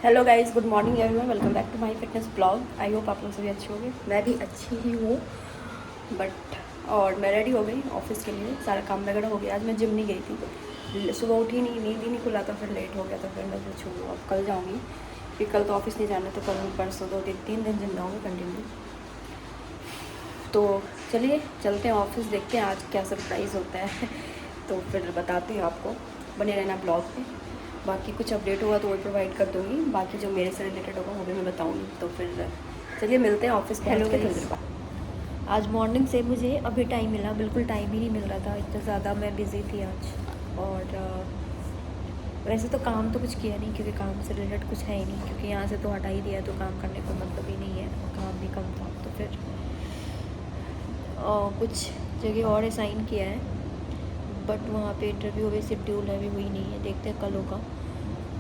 Hello guys, good morning everyone, welcome back to my fitness blog. I hope आप लोग सभी अच्छे होंगे। मैं भी अच्छी ही हूँ और मैं रेडी हो गई ऑफिस के लिए। सारा काम वगैरह हो गया। आज मैं जिम नहीं गई थी, सुबह उठी नहीं, नींद ही नहीं खुला था, फिर लेट हो गया था। फिर मैं सोचूँ अब कल जाऊँगी, फिर कल तो ऑफिस नहीं जाना, तो कल परसों 2 दिन 3 दिन जिम जाऊँगी कंटिन्यू। तो चलिए चलते हैं ऑफिस, देखते हैं आज क्या सरप्राइज़ होता है तो फिर बताते हैं आपको, बने रहना ब्लॉग पे। बाकी कुछ अपडेट होगा तो वही प्रोवाइड कर दूँगी, बाकी जो मेरे से रिलेटेड होगा वो भी मैं बताऊँगी। तो फिर चलिए मिलते हैं ऑफिस पे। हेलो गाइस, आज मॉर्निंग से मुझे अभी टाइम मिला, बिल्कुल टाइम ही नहीं मिल रहा था, इतना ज़्यादा मैं बिज़ी थी आज। और वैसे तो काम तो कुछ किया नहीं, क्योंकि काम से रिलेटेड कुछ है ही नहीं, क्योंकि यहाँ से तो हटा ही दिया, तो काम करने को मतलब ही नहीं है, काम भी कम था। तो फिर कुछ जगह और असाइन किया है, बट वहाँ पे इंटरव्यू अभी शेड्यूल अभी हुई नहीं है, देखते हैं कल होगा।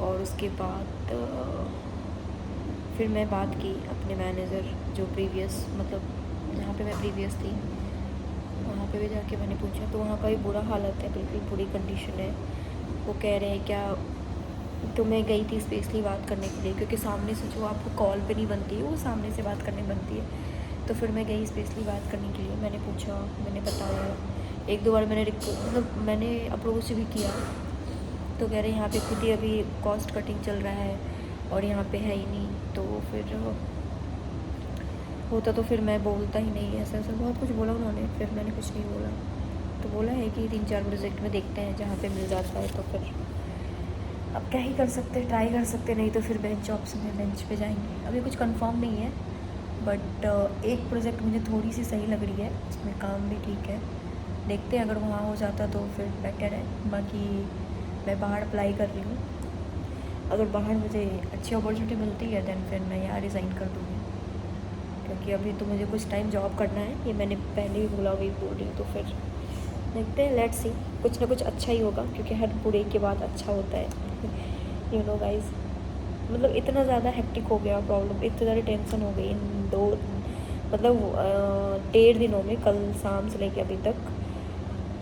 और उसके बाद फिर मैं बात की अपने मैनेजर, जो प्रीवियस मतलब जहाँ पे मैं प्रीवियस थी, वहाँ पे भी जाके मैंने पूछा, तो वहाँ का भी बुरा हालत है, बिल्कुल बुरी कंडीशन है। वो कह रहे हैं क्या, तो मैं गई थी स्पेशली बात करने के लिए, क्योंकि सामने से जो आपको कॉल पे नहीं बनती है, वो सामने से बात करने बनती है। तो फिर मैं गई स्पेशली बात करने के लिए, मैंने पूछा, मैंने बताया, एक दो बार मैंने मतलब मैंने अप्रोच भी किया। तो कह रहे हैं यहाँ पे खुद ही अभी कॉस्ट कटिंग चल रहा है और यहाँ पे है ही नहीं। तो फिर होता तो फिर मैं बोलता ही नहीं, ऐसा ऐसा बहुत कुछ बोला उन्होंने, फिर मैंने कुछ नहीं बोला। तो बोला है कि 3-4 प्रोजेक्ट में देखते हैं, जहाँ पे मिल जाता है तो फिर अब क्या ही कर सकते, ट्राई कर सकते, नहीं तो फिर बेंच ऑप्शन में बेंच पे जाएंगे। अभी कुछ कंफर्म नहीं है, बट एक प्रोजेक्ट मुझे थोड़ी सी सही लग रही है, उसमें काम भी ठीक है, देखते हैं अगर वहाँ हो जाता तो फिर बेटर है। बाकी मैं बाहर अप्लाई कर रही हूँ, अगर बाहर मुझे अच्छी अपॉर्चुनिटी मिलती है दैन फिर मैं यहाँ रिज़ाइन कर दूँगी, क्योंकि अभी तो मुझे कुछ टाइम जॉब करना है, ये मैंने पहले ही बोला, वही बोल रही हूँ। तो फिर देखते हैं, लेट्स सी, कुछ ना कुछ अच्छा ही होगा, क्योंकि हर बुरे के बाद अच्छा होता है यू नो गाइज। मतलब इतना ज़्यादा हेक्टिक हो गया प्रॉब्लम, इतनी ज़्यादा टेंशन हो गई इन 2 मतलब 1.5 दिनों में, कल शाम से लेके अभी तक।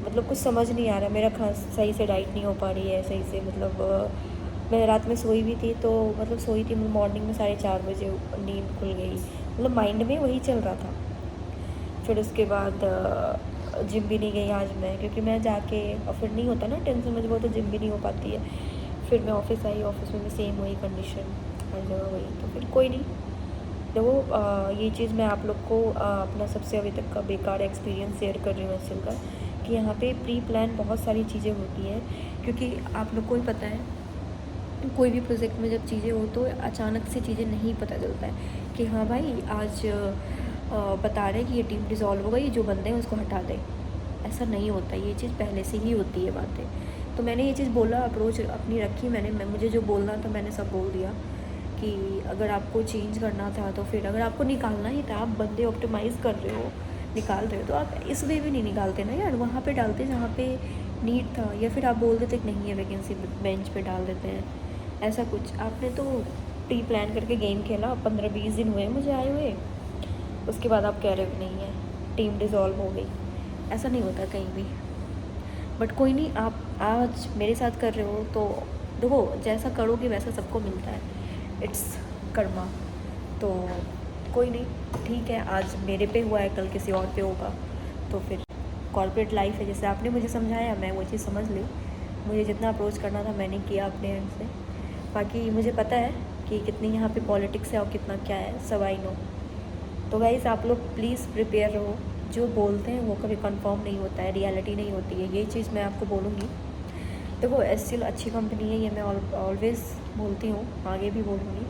मतलब कुछ समझ नहीं आ रहा, मेरा खास सही से डाइट नहीं हो पा रही है सही से। मतलब मैं रात में सोई भी थी, तो मतलब सोई थी मॉर्निंग में 4:30 बजे नींद खुल गई, मतलब माइंड में वही चल रहा था। फिर उसके बाद जिम भी नहीं गई आज मैं, क्योंकि मैं जाके और फिर नहीं होता ना टेंशन मुझे, तो जिम भी नहीं हो पाती है। फिर मैं ऑफिस आई, ऑफिस में भी सेम वही कंडीशन, हर जगह वही। तो फिर कोई नहीं, देखो ये चीज़ मैं आप लोग को अपना सबसे अभी तक का बेकार एक्सपीरियंस शेयर कर रही हूँ एचएल का, कि यहाँ पे प्री प्लान बहुत सारी चीज़ें होती हैं, क्योंकि आप लोग को ही पता है कोई भी प्रोजेक्ट में जब चीज़ें हो तो अचानक से चीज़ें नहीं पता चलता है कि हाँ भाई आज बता रहे हैं कि ये टीम डिज़ोल्व हो गई, जो बंदे हैं उसको हटा दें। ऐसा नहीं होता, ये चीज़ पहले से ही होती है बातें। तो मैंने ये चीज़ बोला, अप्रोच अपनी रखी मैंने, मुझे जो बोलना था मैंने सब बोल दिया, कि अगर आपको चेंज करना था तो फिर अगर आपको निकालना ही था, आप बंदे ऑप्टिमाइज़ कर रहे हो, निकाल रहे हो, तो आप इस वे भी नहीं निकालते ना यार, वहाँ पे डालते जहाँ पे नीड था, या फिर आप बोल देते कि नहीं है वैकेंसी, बेंच पे डाल देते हैं, ऐसा कुछ। आपने तो प्री प्लान करके गेम खेला, 15-20 दिन हुए मुझे आए हुए, उसके बाद आप कह रहे हो नहीं है, टीम डिज़ोल्व हो गई। ऐसा नहीं होता कहीं भी। बट कोई नहीं, आप आज मेरे साथ कर रहे हो तो देखो, जैसा करोगे वैसा सबको मिलता है, इट्स कर्मा। तो कोई नहीं, ठीक है, आज मेरे पे हुआ है, कल किसी और पे होगा। तो फिर कॉर्पोरेट लाइफ है, जैसे आपने मुझे समझाया मैं वो चीज़ समझ ली, मुझे जितना अप्रोच करना था मैंने किया अपने एंड से। बाकी मुझे पता है कि कितनी यहाँ पे पॉलिटिक्स है और कितना क्या है, सब आई नो। तो गाइस आप लोग प्लीज़ प्रिपेयर रहो, जो बोलते हैं वो कभी कंफर्म नहीं होता है, रियलिटी नहीं होती है, ये चीज़ मैं आपको बोलूँगी। देखो एचसीएल अच्छी कंपनी है, ये मैं ऑलवेज़ बोलती हूँ, आगे भी बोलूँगी।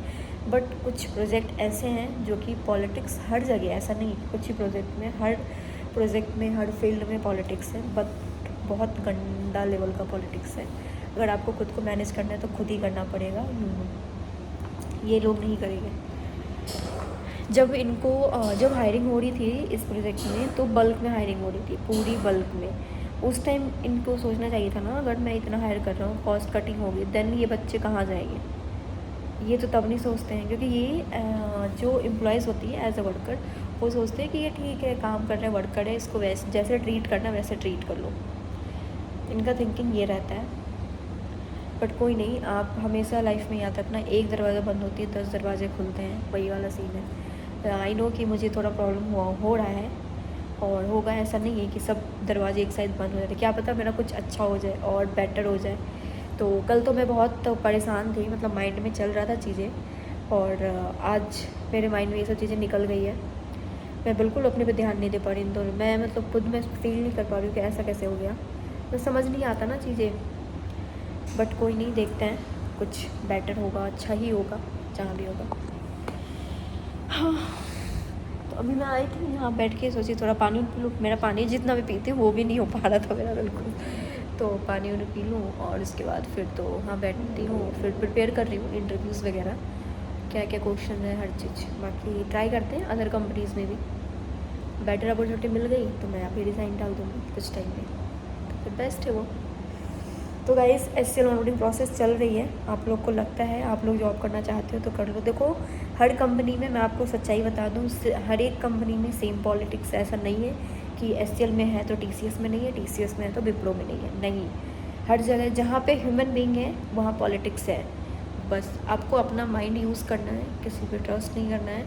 बट कुछ प्रोजेक्ट ऐसे हैं जो कि पॉलिटिक्स हर जगह, ऐसा नहीं, कुछ ही प्रोजेक्ट में, हर प्रोजेक्ट में, हर फील्ड में पॉलिटिक्स है, बट बहुत गंदा लेवल का पॉलिटिक्स है। अगर आपको खुद को मैनेज करना है तो खुद ही करना पड़ेगा, ये लोग नहीं करेंगे। जब इनको जब हायरिंग हो रही थी इस प्रोजेक्ट में, तो बल्क में हायरिंग हो रही थी, पूरी बल्क में। उस टाइम इनको सोचना चाहिए था ना, अगर मैं इतना हायर कर रहा हूँ, कॉस्ट कटिंग होगी, देन ये बच्चे कहाँ जाएंगे। ये तो तब नहीं सोचते हैं, क्योंकि ये जो एम्प्लॉयज़ होती है एज अ वर्कर, वो सोचते हैं कि ये ठीक है, काम कर रहे हैं, वर्कर है, इसको वैसे जैसे ट्रीट करना वैसे ट्रीट कर लो। इनका थिंकिंग ये रहता है। बट कोई नहीं, आप हमेशा लाइफ में याद रखना, एक दरवाज़ा बंद होती है 10 दरवाजे खुलते हैं, वही वाला सीन है। आई नो कि मुझे थोड़ा प्रॉब्लम हो रहा है और होगा, ऐसा नहीं है कि सब दरवाजे एक साइड बंद हो जाते, क्या पता मेरा कुछ अच्छा हो जाए और बेटर हो जाए। तो कल तो मैं बहुत परेशान थी, मतलब माइंड में चल रहा था चीज़ें, और आज मेरे माइंड में ये सब चीज़ें निकल गई है। मैं बिल्कुल अपने पे ध्यान नहीं दे पा रही इन दोनों, मैं मतलब खुद में फील नहीं कर पा रही हूँ कि ऐसा कैसे हो गया, तो समझ नहीं आता ना चीज़ें। बट कोई नहीं, देखते हैं, कुछ बेटर होगा, अच्छा ही होगा जहाँ भी होगा। हाँ, तो अभी मैं आई थी यहाँ बैठ के, सोची थोड़ा पानी पी लूँ। मेरा पानी जितना भी पीती हूँ वो भी नहीं हो पा रहा था मेरा बिल्कुल, तो पानी उन्हें पी लूँ और उसके बाद फिर तो हाँ बैठती हूँ, फिर प्रिपेयर कर रही हूँ इंटरव्यूज़ वगैरह, क्या क्या क्वेश्चन है, हर चीज़। बाकी ट्राई करते हैं अदर कंपनीज़ में भी, बेटर अपॉर्चुनिटी मिल गई तो मैं अभी रिज़ाइन डाल दूँगी कुछ टाइम में, तो फिर बेस्ट है वो। तो गाइस एचसीएल ऑनबोर्डिंग प्रोसेस चल रही है, आप लोग को लगता है आप लोग जॉब करना चाहते हो तो कर लो। देखो हर कंपनी में, मैं आपको सच्चाई बता दूँ, हर एक कंपनी में सेम पॉलिटिक्स, ऐसा नहीं है कि एचसीएल में है तो टीसीएस में नहीं है, टीसीएस में है तो विप्रो में नहीं है, नहीं। हर जगह जहाँ पे ह्यूमन बीइंग है वहाँ पॉलिटिक्स है। बस आपको अपना माइंड यूज़ करना है, किसी पे ट्रस्ट नहीं करना है,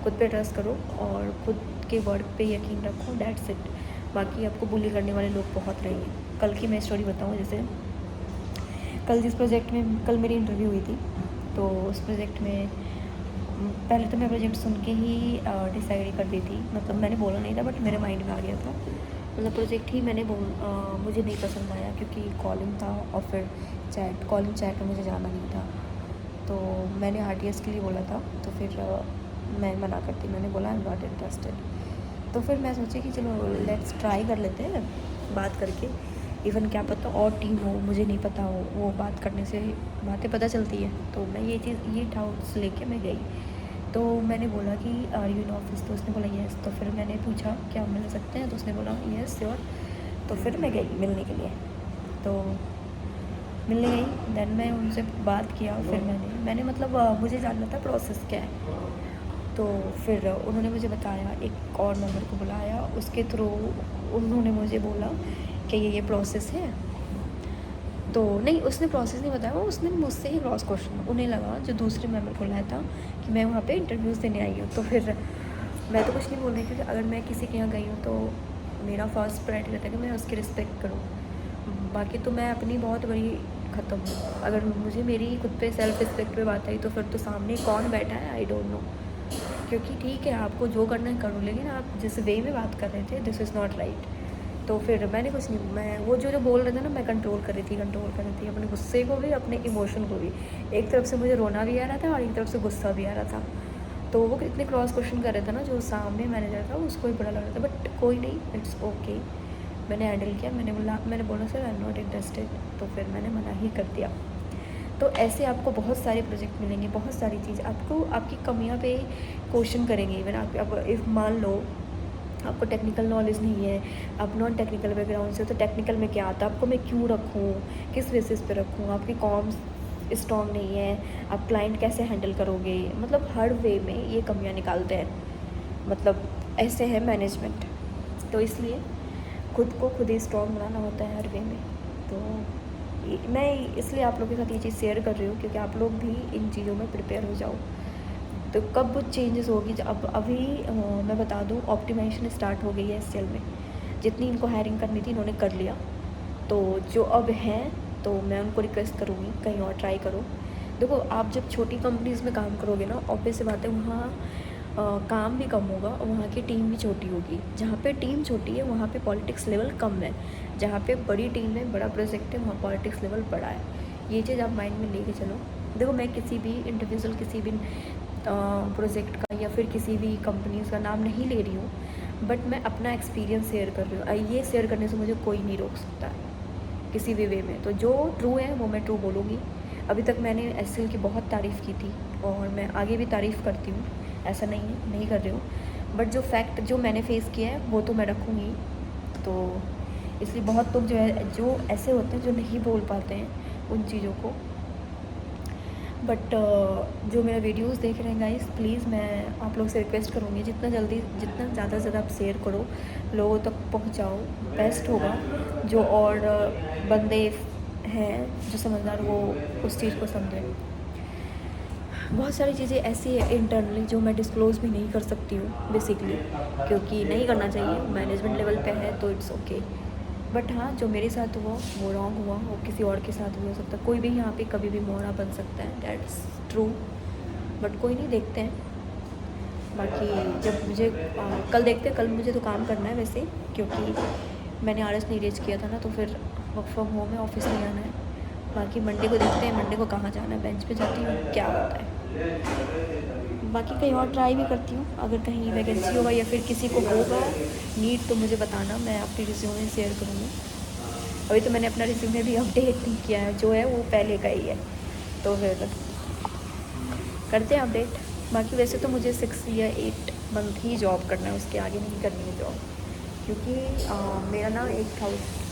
खुद पे ट्रस्ट करो और खुद के वर्ड पे यकीन रखो, दैट्स इट। बाकी आपको बुली करने वाले लोग बहुत रहेंगे। कल की मैं स्टोरी बताऊँ, जैसे कल जिस प्रोजेक्ट में कल मेरी इंटरव्यू हुई थी, तो उस प्रोजेक्ट में पहले तो मैं प्रोजेक्ट सुन के ही डिसाइड कर दी थी, मतलब मैंने बोला नहीं था बट मेरे माइंड में आ गया था। मतलब प्रोजेक्ट ही मुझे नहीं पसंद आया, क्योंकि कॉलिंग था और फिर कॉलिंग चैट में मुझे जाना नहीं था, तो मैंने आरटीएस के लिए बोला था, तो फिर मैं मना करती, मैंने बोला आई एम नॉट इंटरेस्टेड। तो फिर मैं सोची कि चलो लेट्स ट्राई कर लेते हैं बात करके, इवन क्या पता और टीम हो, मुझे नहीं पता हो, वो बात करने से बातें पता चलती है। तो मैं ये डाउट्स लेके मैं गई, तो मैंने बोला कि आर यू इन ऑफिस, तो उसने बोला येस। तो फिर मैंने पूछा क्या मिल सकते हैं, तो उसने बोला येस श्योर। तो फिर मैं गई मिलने के लिए, तो मिलने गई, देन मैं उनसे बात किया, फिर मैंने मतलब मुझे जानना था प्रोसेस क्या है, तो फिर उन्होंने मुझे बताया, एक और नंबर को बुलाया, उसके थ्रू उन्होंने मुझे बोला कि ये प्रोसेस है। तो नहीं, उसने प्रोसेस नहीं बताया, उसने मुझसे ही क्रॉस क्वेश्चन, उन्हें लगा जो दूसरे मेंबर को लाया था कि मैं वहाँ पे इंटरव्यूज़ देने आई हूँ। तो फिर मैं तो कुछ नहीं बोल रही, क्योंकि अगर मैं किसी के यहाँ गई हूँ तो मेरा फर्स्ट प्रायोरिटी रहता है कि मैं उसकी रिस्पेक्ट करूँ। बाकी तो मैं अपनी बहुत बड़ी ख़त्म हूँ, अगर मुझे मेरी खुद पे सेल्फ रिस्पेक्ट पे बात आई तो फिर तो सामने कौन बैठा है आई डोंट नो। क्योंकि ठीक है आपको जो करना है करो, लेकिन आप जिस वे में बात कर रहे थे दिस इज़ नॉट राइट। तो फिर मैंने कुछ नहीं, मैं वो जो बोल रहे थे ना, मैं कंट्रोल कर रही थी अपने गुस्से को भी, अपने इमोशन को भी। एक तरफ से मुझे रोना भी आ रहा था और एक तरफ से गुस्सा भी आ रहा था। तो वो इतने क्रॉस क्वेश्चन कर रहे थे ना, जो सामने मैनेजर था उसको भी बड़ा लग रहा था, बट कोई नहीं, इट्स ओके। मैंने हैंडल किया, मैंने बोला sir I am not interested, तो फिर मैंने मना ही कर दिया। तो ऐसे आपको बहुत सारे प्रोजेक्ट मिलेंगे, बहुत सारी चीज़ आपको आपकी कमियां पे क्वेश्चन करेंगे। इवन आप इफ़ मान लो आपको टेक्निकल नॉलेज नहीं है, आप नॉन टेक्निकल बैकग्राउंड से हो, तो टेक्निकल में क्या आता है, आपको मैं क्यों रखूँ, किस बेसिस पे रखूँ, आपकी कॉम्स स्ट्रॉन्ग नहीं है, आप क्लाइंट कैसे हैंडल करोगे, मतलब हर वे में ये कमियां निकालते हैं। मतलब ऐसे है मैनेजमेंट, तो इसलिए खुद को खुद ही स्ट्रॉन्ग बनाना होता है हर वे में। तो मैं इसलिए आप लोगों के साथ ये चीज़ शेयर कर रही हूँ, क्योंकि आप लोग भी इन चीज़ों में प्रिपेयर हो जाओ। तो कब चेंजेस होगी, अब अभी मैं बता दूँ, ऑप्टिमाइजेशन स्टार्ट हो गई है एचसीएल में, जितनी इनको हायरिंग करनी थी इन्होंने कर लिया। तो जो अब हैं तो मैं उनको रिक्वेस्ट करूँगी कहीं और ट्राई करो। देखो आप जब छोटी कंपनीज़ में काम करोगे ना, ऑब्वियस सी बात है वहाँ काम भी कम होगा और वहाँ की टीम भी छोटी होगी। जहाँ पे टीम छोटी है वहाँ पे पॉलिटिक्स लेवल कम है, जहाँ पे बड़ी टीम है, बड़ा प्रोजेक्ट है, वहाँ पॉलिटिक्स लेवल बड़ा है। ये चीज़ आप माइंड में लेके चलो। देखो मैं किसी भी इंडिविजुअल, किसी भी प्रोजेक्ट का या फिर किसी भी कंपनीज़ का नाम नहीं ले रही हूँ, बट मैं अपना एक्सपीरियंस शेयर कर रही हूँ। ये शेयर करने से मुझे कोई नहीं रोक सकता किसी भी वे में। तो जो ट्रू है वो मैं ट्रू बोलूँगी। अभी तक मैंने एचसीएल की बहुत तारीफ़ की थी और मैं आगे भी तारीफ़ करती हूँ, ऐसा नहीं है नहीं कर रही हूँ, बट जो फैक्ट जो मैंने फेस किया है वो तो मैं रखूँगी। तो इसलिए बहुत लोग जो है, जो ऐसे होते हैं जो नहीं बोल पाते हैं उन चीज़ों को। बट जो मेरा वीडियोस देख रहे हैं गाइस, प्लीज़ मैं आप लोग से रिक्वेस्ट करूँगी, जितना ज़्यादा से ज़्यादा आप शेयर करो, लोगों तक पहुँचाओ, बेस्ट होगा। जो और बंदे हैं जो समझदार, वो उस चीज़ को समझे। बहुत सारी चीज़ें ऐसी है इंटरनली जो मैं डिस्क्लोज़ भी नहीं कर सकती हूँ बेसिकली, क्योंकि नहीं करना चाहिए, मैनेजमेंट लेवल पे है तो इट्स ओके। बट हाँ, जो मेरे साथ हुआ वो रॉन्ग हुआ, वो किसी और के साथ भी हो सकता है। कोई भी यहाँ पे कभी भी मोड़ा बन सकता है, दैट्स ट्रू। बट कोई नहीं, देखते हैं। बाकी जब मुझे कल देखते हैं, कल मुझे तो काम करना है वैसे, क्योंकि मैंने आरएस नहीं रेज किया था ना, तो फिर वर्क फ्रॉम होम है, ऑफिस नहीं आना है। बाकी मंडे को देखते हैं, मंडे को कहाँ जाना है, बेंच पे जाती हूँ, क्या होता है। बाकी कहीं और ट्राई भी करती हूँ, अगर कहीं वैकेंसी होगा या फिर किसी को होगा नीड तो मुझे बताना, मैं अपनी रिज्यूमे शेयर करूँगी। अभी तो मैंने अपना रिज्यूमे भी अपडेट नहीं किया है, जो है वो पहले का ही है, तो फिर करते हैं अपडेट। बाकी वैसे तो मुझे 6 या 8 मंथ ही जॉब करना है, उसके आगे नहीं करनी है जॉब, क्योंकि मेरा ना एक था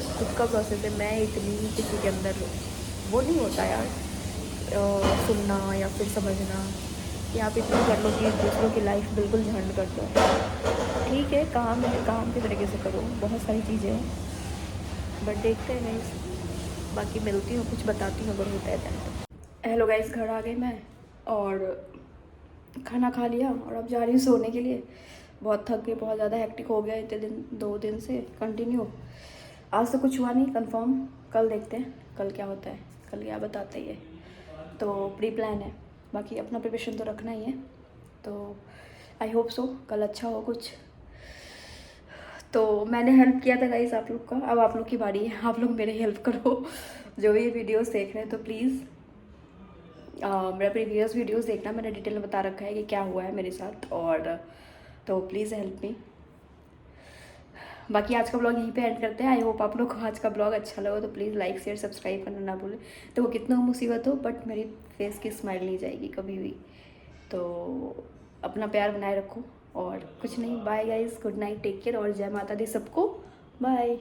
खुद का प्रोसेस है। मैं इतनी किसी के अंदर वो नहीं होता यार, सुनना या फिर समझना कि आप इतना कर लो कि दूसरों की लाइफ बिल्कुल झंड कर दो। ठीक है, काम है, काम की तरीके से करो, बहुत सारी चीज़ें हैं, बट देखते हैं गाइस। बाकी मिलती हूँ, कुछ बताती हूँ अगर होता है तो। हेलो गाइस, घर आ गई मैं और खाना खा लिया और अब जा रही हूँ सोने के लिए। बहुत थक गई, बहुत ज़्यादा हेक्टिक हो गया इतने दिन, 2 दिन से कंटिन्यू। आज तो कुछ हुआ नहीं कंफर्म, कल देखते हैं कल क्या होता है, कल क्या बताते ही है। तो प्री प्लान है, बाकी अपना प्रिपरेशन तो रखना ही है। तो आई होप सो कल अच्छा हो कुछ। तो मैंने हेल्प किया था गाइस आप लोग का, अब आप लोग की बारी है, आप लोग मेरे हेल्प करो। जो भी ये वीडियोस देख रहे हैं तो प्लीज़ मेरा प्रीवियस वीडियोस देखना, मैंने डिटेल में बता रखा है कि क्या हुआ है मेरे साथ, और तो प्लीज़ हेल्प मी। बाकी आज का ब्लॉग यहीं पे एंड करते हैं। आई होप आप लोग को आज का ब्लॉग अच्छा लगा, तो प्लीज़ लाइक शेयर सब्सक्राइब करना ना भूलें। तो वो कितना मुसीबत हो, बट मेरी फेस की स्माइल नहीं जाएगी कभी भी। तो अपना प्यार बनाए रखो, और कुछ नहीं। Bye guys, good night, take care, और जय माता दी सबको, बाय।